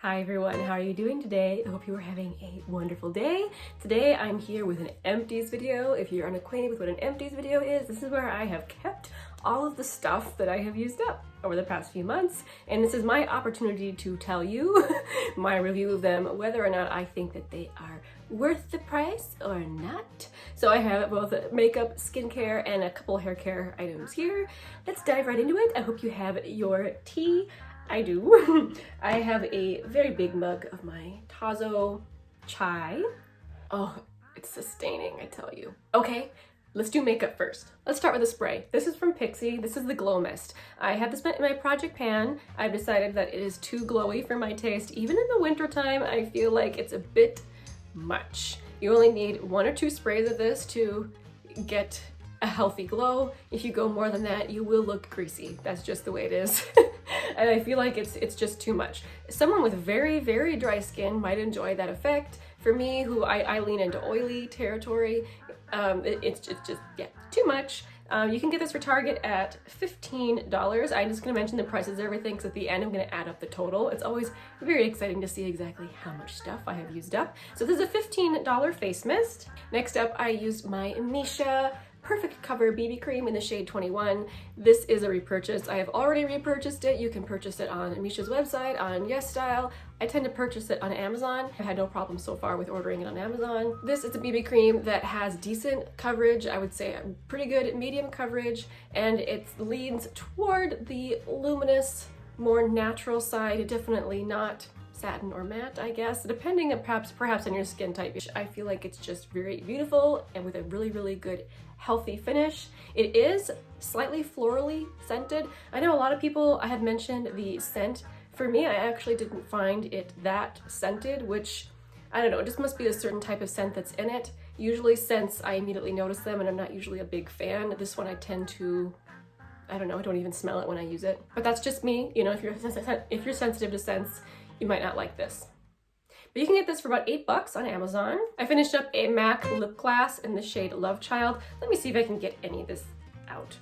Hi everyone, how are you doing today? I hope you are having a wonderful day. Today I'm here with an empties video. If you're unacquainted with what an empties video is, this is where I have kept all of the stuff that I have used up over the past few months, and this is my opportunity to tell you my review of them, whether or not I think that they are worth the price or not. So I have both makeup, skincare, and a couple hair care items here. Let's dive right into it. I hope you have your tea. I do. I have a very big mug of my Tazo chai. Oh, it's sustaining, I tell you. Okay, let's do makeup first. Let's start with a spray. This is from Pixi. This is the Glow Mist. I have this in my project pan. I've decided that it is too glowy for my taste. Even in the winter time, I feel like it's a bit much. You only need 1 or 2 sprays of this to get a healthy glow. If you go more than that, you will look greasy. That's just the way it is. And I feel like it's just too much. Someone with very, very dry skin might enjoy that effect. For me, who I lean into oily territory, it's just, yeah, too much. You can get this for Target at $15. I'm just gonna mention the prices of everything because at the end I'm gonna add up the total. It's always very exciting to see exactly how much stuff I have used up. So this is a $15 face mist. Next up, I used my Misha Perfect Cover BB Cream in the shade 21. This is a repurchase. I have already repurchased it. You can purchase it on Misha's website, on YesStyle. I tend to purchase it on Amazon. I've had no problem so far with ordering it on Amazon. This is a BB cream that has decent coverage. I would say pretty good medium coverage, and it leans toward the luminous, more natural side. Definitely not satin or matte, I guess, depending on perhaps on your skin type. I feel like it's just very beautiful and with a really, really good healthy finish. It is slightly florally scented. I know a lot of people, I have mentioned the scent. For me, I actually didn't find it that scented, which, I don't know, it just must be a certain type of scent that's in it. Usually scents, I immediately notice them and I'm not usually a big fan. This one I tend to, I don't know, I don't even smell it when I use it. But that's just me. You know, if you're sensitive to scents, you might not like this. But you can get this for about $8 on Amazon. I finished up a MAC lip gloss in the shade Love Child. Let me see if I can get any of this out.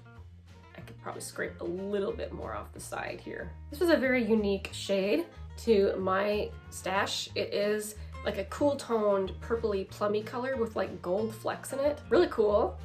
I could probably scrape a little bit more off the side here. This was a very unique shade to my stash. It is like a cool toned purpley plummy color with like gold flecks in it. Really cool.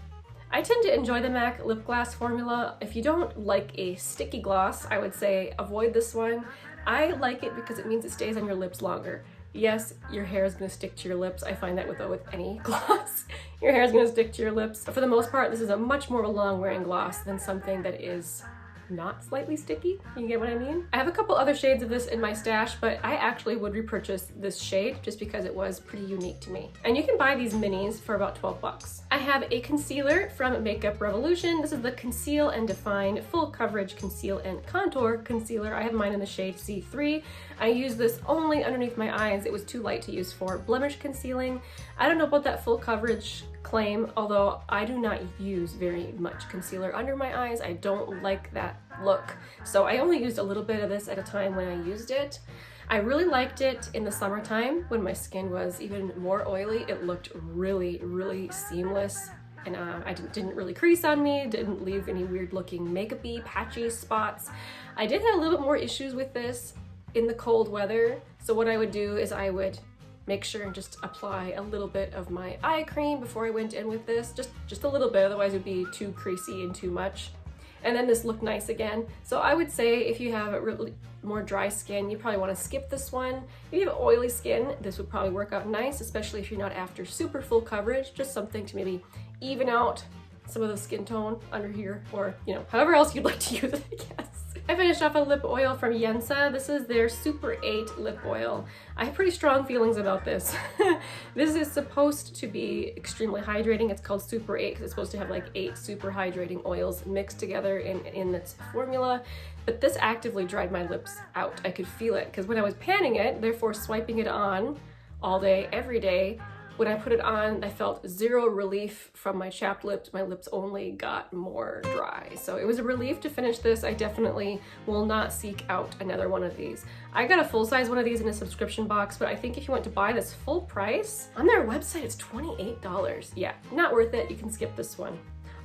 I tend to enjoy the MAC lip gloss formula. If you don't like a sticky gloss, I would say avoid this one. I like it because it means it stays on your lips longer. Yes, your hair is gonna stick to your lips. I find that with any gloss. Your hair is gonna stick to your lips. But for the most part, this is a much more long-wearing gloss than something that is not slightly sticky. You get what I mean? I have a couple other shades of this in my stash, but I actually would repurchase this shade just because it was pretty unique to me. And you can buy these minis for about $12. I have a concealer from Makeup Revolution. This is the Conceal and Define Full Coverage Conceal and Contour Concealer. I have mine in the shade C3. I use this only underneath my eyes. It was too light to use for blemish concealing. I don't know about that full coverage claim, although I do not use very much concealer under my eyes. I don't like that look. So I only used a little bit of this at a time when I used it. I really liked it in the summertime when my skin was even more oily. It looked really, really seamless. And I didn't really crease on me, didn't leave any weird looking makeup-y, patchy spots. I did have a little bit more issues with this in the cold weather. So what I would do is I would make sure and just apply a little bit of my eye cream before I went in with this, just a little bit, otherwise it would be too creasy and too much. And then this looked nice again. So I would say if you have a really more dry skin, you probably want to skip this one. If you have oily skin, this would probably work out nice, especially if you're not after super full coverage, just something to maybe even out some of the skin tone under here, or you know, however else you'd like to use it, I guess. I finished off a lip oil from Yensa. This is their Super 8 lip oil. I have pretty strong feelings about this. This is supposed to be extremely hydrating. It's called Super 8 because it's supposed to have like 8 super hydrating oils mixed together in its formula. But this actively dried my lips out. I could feel it because when I was panning it, therefore swiping it on all day, every day, when I put it on, I felt zero relief from my chapped lips. My lips only got more dry. So it was a relief to finish this. I definitely will not seek out another one of these. I got a full-size one of these in a subscription box, but I think if you want to buy this full price, on their website it's $28. Yeah, not worth it. You can skip this one.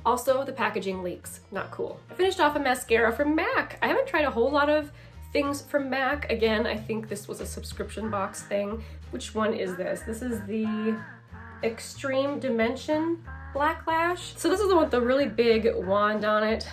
Also, the packaging leaks. Not cool. I finished off a mascara from MAC. I haven't tried a whole lot of things from MAC. Again, I think this was a subscription box thing. Which one is this? This is the Extreme Dimension Black Lash. So this is the one with the really big wand on it.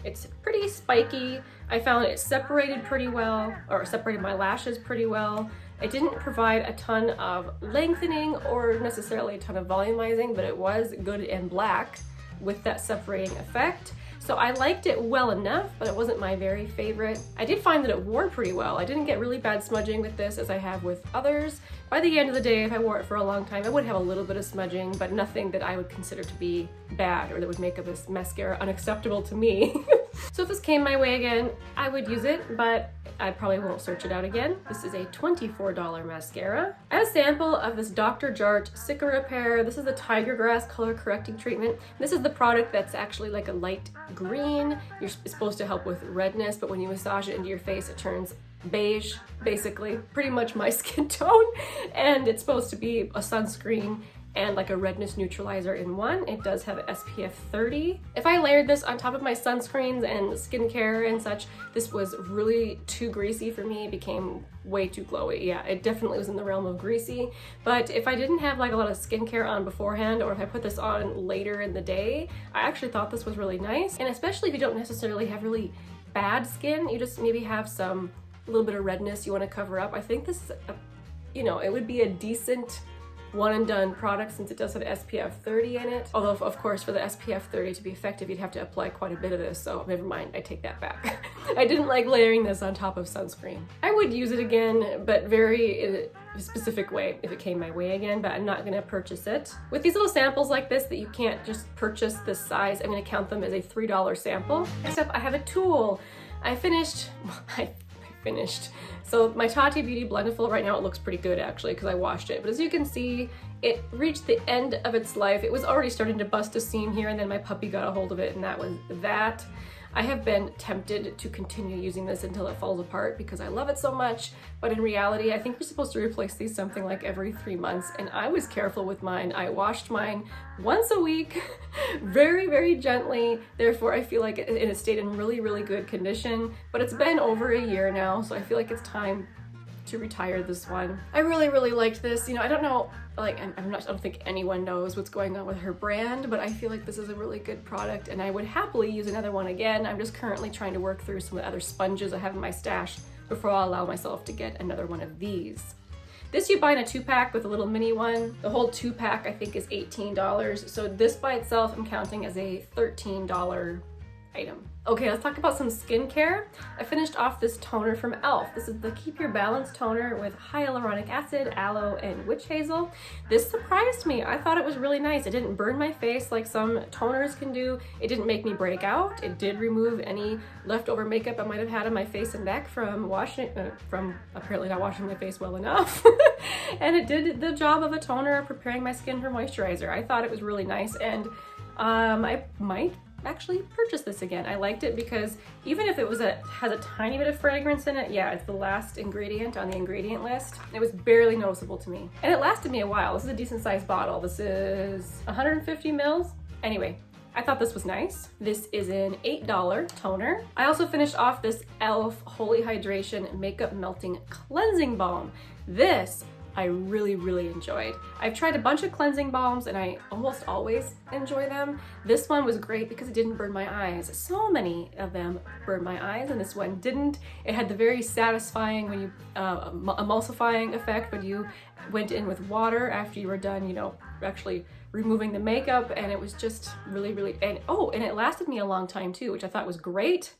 It's pretty spiky. I found it separated pretty well, or separated my lashes pretty well. It didn't provide a ton of lengthening or necessarily a ton of volumizing, but it was good and black with that separating effect. So I liked it well enough, but it wasn't my very favorite. I did find that it wore pretty well. I didn't get really bad smudging with this as I have with others. By the end of the day, if I wore it for a long time, I would have a little bit of smudging, but nothing that I would consider to be bad or that would make this mascara unacceptable to me. So if this came my way again, I would use it, but I probably won't search it out again. This is a $24 mascara. I have a sample of this Dr. Jart Cica Repair. This is the Tiger Grass Color Correcting Treatment. This is the product that's actually like a light green. It's supposed to help with redness, but when you massage it into your face, it turns beige, basically. Pretty much my skin tone. And it's supposed to be a sunscreen and like a redness neutralizer in one. It does have SPF 30. If I layered this on top of my sunscreens and skincare and such, this was really too greasy for me. It became way too glowy. Yeah, it definitely was in the realm of greasy. But if I didn't have like a lot of skincare on beforehand, or if I put this on later in the day, I actually thought this was really nice. And especially if you don't necessarily have really bad skin, you just maybe have a little bit of redness you want to cover up. I think this, it would be a decent one and done product since it does have SPF 30 in it. Although of course for the SPF 30 to be effective, you'd have to apply quite a bit of this, so never mind, I take that back. I didn't like layering this on top of sunscreen. I would use it again, but very in a specific way if it came my way again, but I'm not gonna purchase it. With these little samples like this that you can't just purchase this size, I'm gonna count them as a $3 sample. Next up, I have a tool. I finished. So my Tati Beauty Blendiful, right now it looks pretty good actually because I washed it. But as you can see, it reached the end of its life. It was already starting to bust a seam here, and then my puppy got a hold of it, and that was that. I have been tempted to continue using this until it falls apart because I love it so much, but in reality, I think you're supposed to replace these something like every 3 months, and I was careful with mine. I washed mine once a week, very, very gently. Therefore, I feel like it stayed in really, really good condition, but it's been over a year now, so I feel like it's time to retire this one. I really, really liked this. I don't know, I don't think anyone knows what's going on with her brand, but I feel like this is a really good product and I would happily use another one again. I'm just currently trying to work through some of the other sponges I have in my stash before I'll allow myself to get another one of these. This you buy in a 2-pack with a little mini one. The whole 2-pack I think is $18. So this by itself I'm counting as a $13 item. Okay, let's talk about some skincare. I finished off this toner from e.l.f. This is the Keep Your Balance toner with hyaluronic acid, aloe, and witch hazel. This surprised me. I thought it was really nice. It didn't burn my face like some toners can do. It didn't make me break out. It did remove any leftover makeup I might have had on my face and neck from apparently not washing my face well enough. And it did the job of a toner, preparing my skin for moisturizer. I thought it was really nice, and I might actually purchase this again. I liked it because even if it has a tiny bit of fragrance in it, yeah, it's the last ingredient on the ingredient list. It was barely noticeable to me. And it lasted me a while. This is a decent sized bottle. This is 150 mils. Anyway, I thought this was nice. This is an $8 toner. I also finished off this e.l.f. Holy Hydration Makeup Melting Cleansing Balm. This I really, really enjoyed. I've tried a bunch of cleansing balms and I almost always enjoy them. This one was great because it didn't burn my eyes. So many of them burned my eyes and this one didn't. It had the very satisfying emulsifying effect when you went in with water after you were done, actually removing the makeup, and it was just really, really, and it lasted me a long time too, which I thought was great.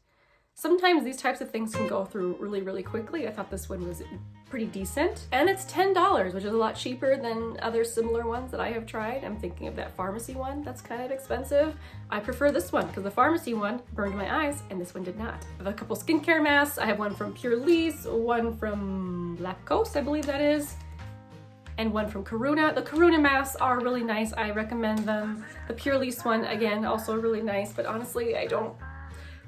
Sometimes these types of things can go through really, really quickly. I thought this one was pretty decent. And it's $10, which is a lot cheaper than other similar ones that I have tried. I'm thinking of that pharmacy one. That's kind of expensive. I prefer this one because the pharmacy one burned my eyes and this one did not. I have a couple skincare masks. I have one from Pure Lise, one from Lacoste, I believe that is, and one from Karuna. The Karuna masks are really nice. I recommend them. The Pure Lise one, again, also really nice, but honestly, I don't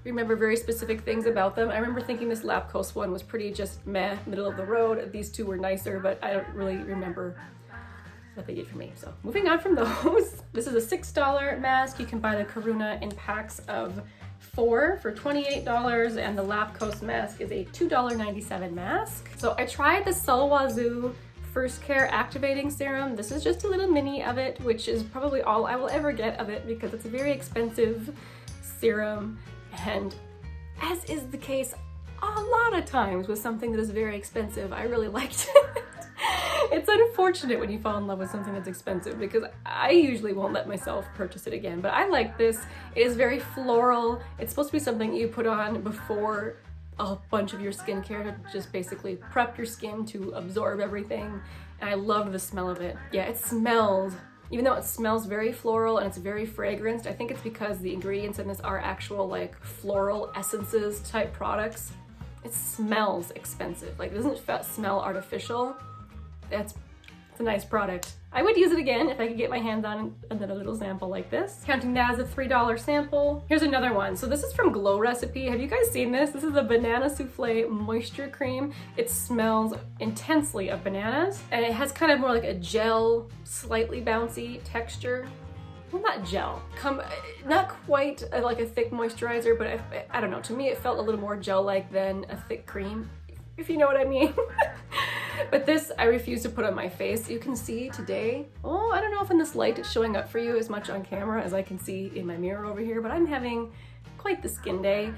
remember very specific things about them. I remember thinking this Lacoste one was pretty just meh, middle of the road. These two were nicer, but I don't really remember what they did for me. So moving on from those, this is a $6 mask. You can buy the Karuna in packs of 4 for $28, and the Lap Coast mask is a $2.97 mask. So I tried the Sulwhasoo First Care Activating Serum. This is just a little mini of it, which is probably all I will ever get of it because it's a very expensive serum, and as is the case a lot of times with something that is very expensive, I really liked it. It's unfortunate when you fall in love with something that's expensive because I usually won't let myself purchase it again, but I like this. It is very floral. It's supposed to be something you put on before a bunch of your skincare to just basically prep your skin to absorb everything, and I love the smell of it. Yeah, it smells, even though it smells very floral and it's very fragranced, I think it's because the ingredients in this are actual like floral essences type products. It smells expensive. Like, it doesn't smell artificial. It's a nice product. I would use it again if I could get my hands on another little sample like this. Counting that as a $3 sample. Here's another one. So this is from Glow Recipe. Have you guys seen this? This is a Banana Souffle Moisture Cream. It smells intensely of bananas, and it has kind of more like a gel, slightly bouncy texture. Well, not gel, not quite like a thick moisturizer, but I don't know, to me it felt a little more gel-like than a thick cream, if you know what I mean. But this I refuse to put on my face. You can see today, oh, I don't know if in this light it's showing up for you as much on camera as I can see in my mirror over here, but I'm having quite the skin day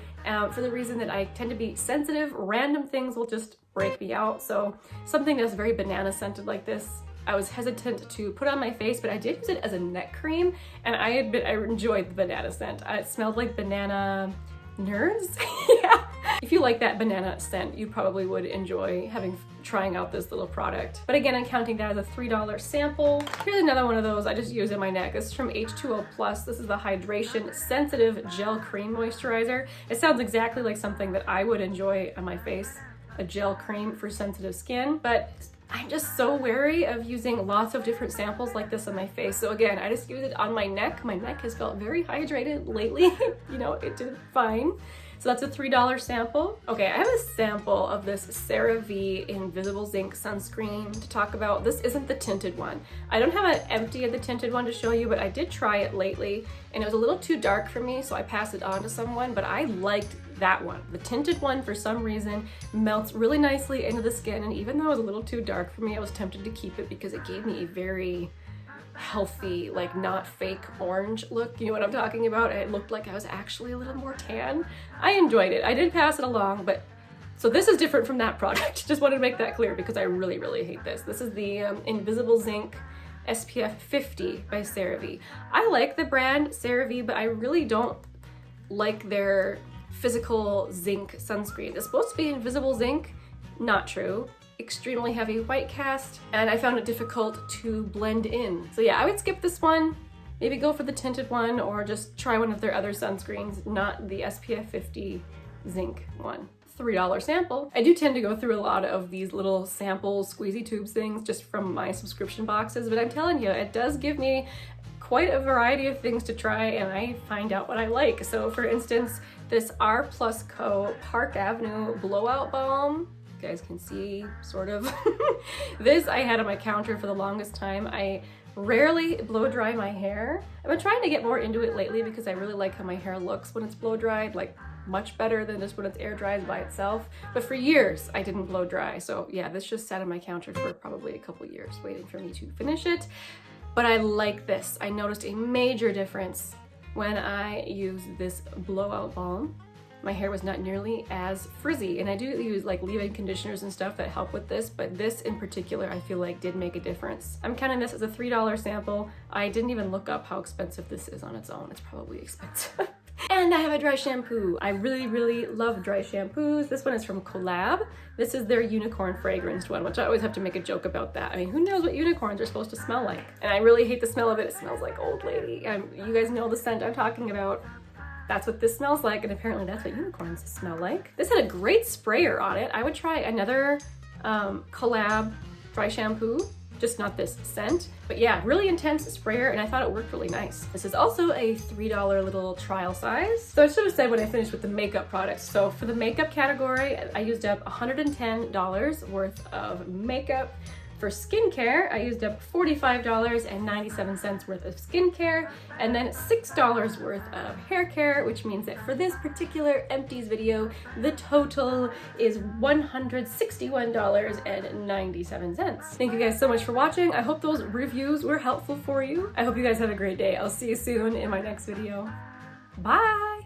for the reason that I tend to be sensitive. Random things will just break me out, so something that's very banana scented like this, I was hesitant to put on my face, but I did use it as a neck cream, and I admit I enjoyed the banana scent. It smelled like banana nerds. Yeah. If you like that banana scent, you probably would enjoy trying out this little product. But again, I'm counting that as a $3 sample. Here's another one of those I just use in my neck. This is from H2O Plus. This is the Hydration Sensitive Gel Cream Moisturizer. It sounds exactly like something that I would enjoy on my face, a gel cream for sensitive skin, but I'm just so wary of using lots of different samples like this on my face. So again, I just use it on my neck. My neck has felt very hydrated lately. You know, it did fine. So that's a $3 sample. Okay, I have a sample of this CeraVe Invisible Zinc sunscreen to talk about. This isn't the tinted one. I don't have an empty of the tinted one to show you, but I did try it lately and it was a little too dark for me, so I passed it on to someone, but I liked that one. The tinted one, for some reason, melts really nicely into the skin, and even though it was a little too dark for me, I was tempted to keep it because it gave me a very healthy, like not fake orange look. You know what I'm talking about? It looked like I was actually a little more tan. I enjoyed it. I did pass it along, but so this is different from that product. Just wanted to make that clear because I really, really hate this. This is the Invisible Zinc SPF 50 by CeraVe. I like the brand CeraVe, but I really don't like their physical zinc sunscreen. It's supposed to be invisible zinc. Not true. Extremely heavy white cast, and I found it difficult to blend in. So yeah, I would skip this one, maybe go for the tinted one, or just try one of their other sunscreens, not the SPF 50 zinc one. $3 sample. I do tend to go through a lot of these little sample squeezy tubes things just from my subscription boxes, but I'm telling you, it does give me quite a variety of things to try, and I find out what I like. So for instance, this R Plus Co Park Avenue Blowout Balm. You guys can see, sort of. This I had on my counter for the longest time. I rarely blow dry my hair. I've been trying to get more into it lately because I really like how my hair looks when it's blow dried, like much better than just when it's air dried by itself. But for years I didn't blow dry. So yeah, this just sat on my counter for probably a couple years waiting for me to finish it. But I like this. I noticed a major difference when I used this Blowout Balm. My hair was not nearly as frizzy, and I do use like leave-in conditioners and stuff that help with this, but this in particular I feel like did make a difference. I'm counting this as a $3 sample. I didn't even look up how expensive this is on its own. It's probably expensive. And I have a dry shampoo. I really, really love dry shampoos. This one is from Collab. This is their unicorn fragranced one, which I always have to make a joke about that. I mean, who knows what unicorns are supposed to smell like? And I really hate the smell of it. It smells like old lady. You guys know the scent I'm talking about. That's what this smells like, and apparently that's what unicorns smell like. This had a great sprayer on it. I would try another Collab dry shampoo, just not this scent. But yeah, really intense sprayer, and I thought it worked really nice. This is also a $3 little trial size. So I should have said when I finished with the makeup products. So for the makeup category, I used up $110 worth of makeup. For skincare, I used up $45.97 worth of skincare and then $6 worth of hair care, which means that for this particular Empties video, the total is $161.97. Thank you guys so much for watching. I hope those reviews were helpful for you. I hope you guys have a great day. I'll see you soon in my next video. Bye!